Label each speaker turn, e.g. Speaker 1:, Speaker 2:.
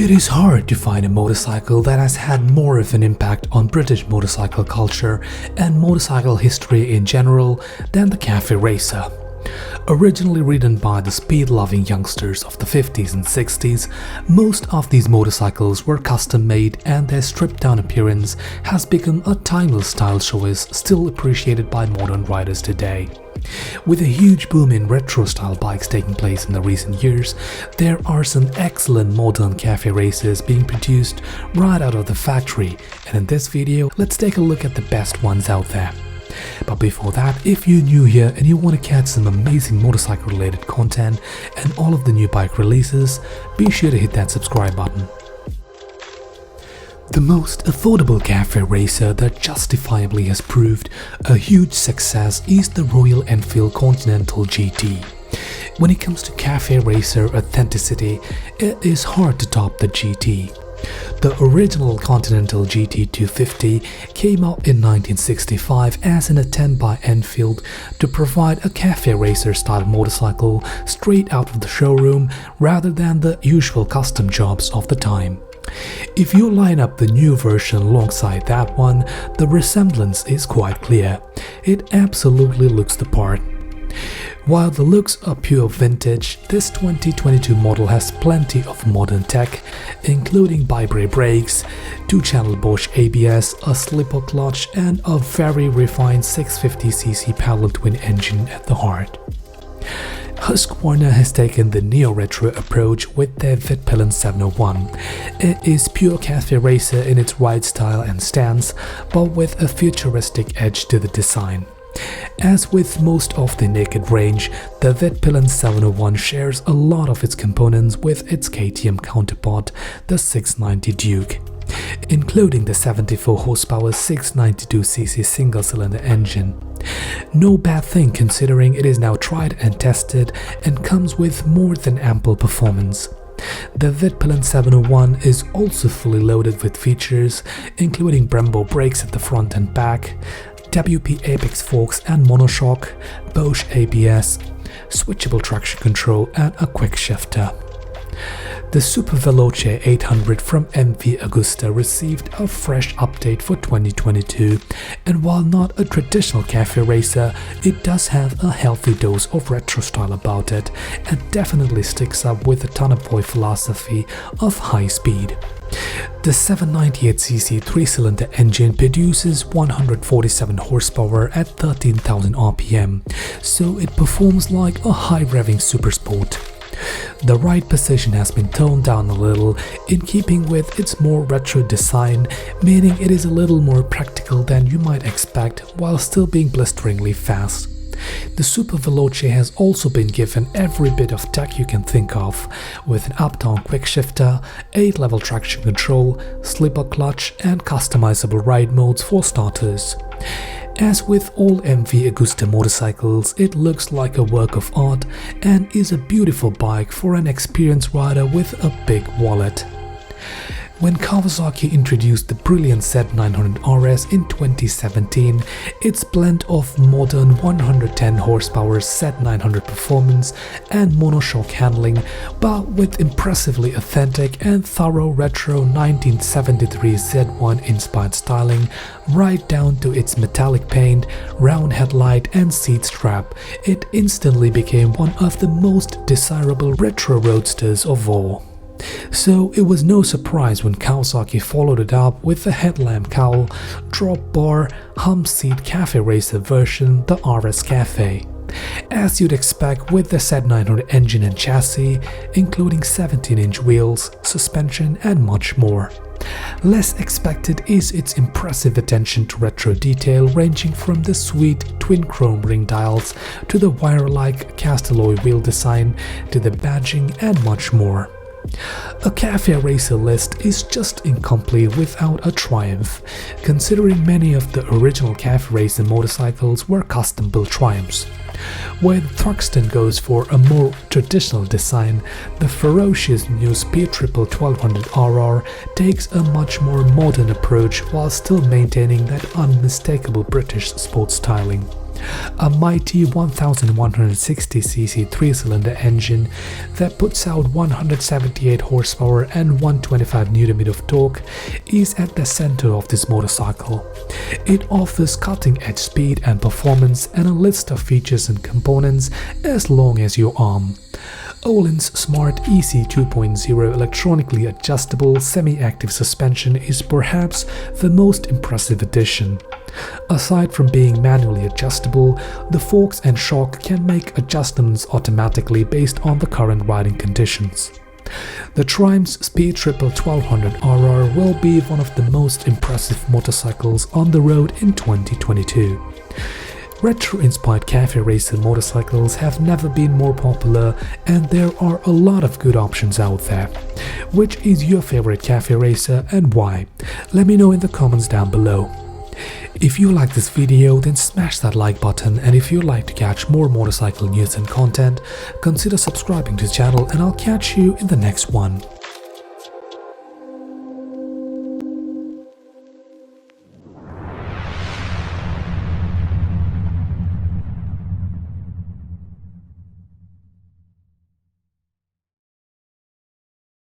Speaker 1: It is hard to find a motorcycle that has had more of an impact on British motorcycle culture and motorcycle history in general than the Cafe Racer. Originally ridden by the speed-loving youngsters of the 50s and 60s, most of these motorcycles were custom-made and their stripped-down appearance has become a timeless style choice still appreciated by modern riders today. With a huge boom in retro-style bikes taking place in the recent years, there are some excellent modern cafe races being produced right out of the factory, and in this video, let's take a look at the best ones out there. But before that, if you're new here and you want to catch some amazing motorcycle related content and all of the new bike releases, be sure to hit that subscribe button. The most affordable cafe racer that justifiably has proved a huge success is the Royal Enfield Continental GT. When it comes to cafe racer authenticity, it is hard to top the GT. The original Continental GT 250 came out in 1965 as an attempt by Enfield to provide a cafe racer style motorcycle straight out of the showroom rather than the usual custom jobs of the time. If you line up the new version alongside that one, the resemblance is quite clear. It absolutely looks the part. While the looks are pure vintage, this 2022 model has plenty of modern tech, including BRABUS brakes, 2-channel Bosch ABS, a slipper clutch and a very refined 650cc parallel twin engine at the heart. Husqvarna has taken the neo-retro approach with their Veloce 701. It is pure cafe racer in its ride style and stance, but with a futuristic edge to the design. As with most of the naked range, the Veloce 701 shares a lot of its components with its KTM counterpart, the 690 Duke, including the 74 horsepower 692cc single-cylinder engine. No bad thing considering it is now tried and tested and comes with more than ample performance. The Veloce 701 is also fully loaded with features, including Brembo brakes at the front and back, WP Apex forks and monoshock, Bosch ABS, switchable traction control and a quick shifter. The Super Veloce 800 from MV Agusta received a fresh update for 2022, and while not a traditional cafe racer, it does have a healthy dose of retro style about it and definitely sticks up with the Tunnel Boy philosophy of high speed. The 798cc 3-cylinder engine produces 147 horsepower at 13,000 RPM, so it performs like a high-revving supersport. The ride position has been toned down a little in keeping with its more retro design, meaning it is a little more practical than you might expect while still being blisteringly fast. The Super Veloce has also been given every bit of tech you can think of, with an up-down quick shifter, 8-level traction control, slipper clutch and customizable ride modes for starters. As with all MV Agusta motorcycles, it looks like a work of art and is a beautiful bike for an experienced rider with a big wallet. When Kawasaki introduced the brilliant Z900 RS in 2017, its blend of modern 110 horsepower Z900 performance and monoshock handling, but with impressively authentic and thorough retro 1973 Z1 inspired styling, right down to its metallic paint, round headlight and seat strap, it instantly became one of the most desirable retro roadsters of all. So it was no surprise when Kawasaki followed it up with the headlamp cowl, drop bar, hump seat cafe racer version, the RS Cafe. As you'd expect with the Z900 engine and chassis, including 17-inch wheels, suspension and much more. Less expected is its impressive attention to retro detail, ranging from the sweet twin chrome ring dials to the wire-like cast alloy wheel design to the badging and much more. A cafe racer list is just incomplete without a Triumph, considering many of the original cafe racer motorcycles were custom-built Triumphs. Where the Thruxton goes for a more traditional design, the ferocious new Speed Triple 1200 RR takes a much more modern approach while still maintaining that unmistakable British sports styling. A mighty 1160cc 3-cylinder engine that puts out 178 horsepower and 125 Nm of torque is at the center of this motorcycle. It offers cutting-edge speed and performance and a list of features and components as long as your arm. Öhlins Smart EC 2.0 electronically adjustable semi-active suspension is perhaps the most impressive addition. Aside from being manually adjustable, the forks and shock can make adjustments automatically based on the current riding conditions. The Triumph's Speed Triple 1200 RR will be one of the most impressive motorcycles on the road in 2022. Retro-inspired cafe racer motorcycles have never been more popular, and there are a lot of good options out there. Which is your favorite cafe racer and why? Let me know in the comments down below. If you like this video, then smash that like button, and if you'd like to catch more motorcycle news and content, consider subscribing to the channel, and I'll catch you in the next one.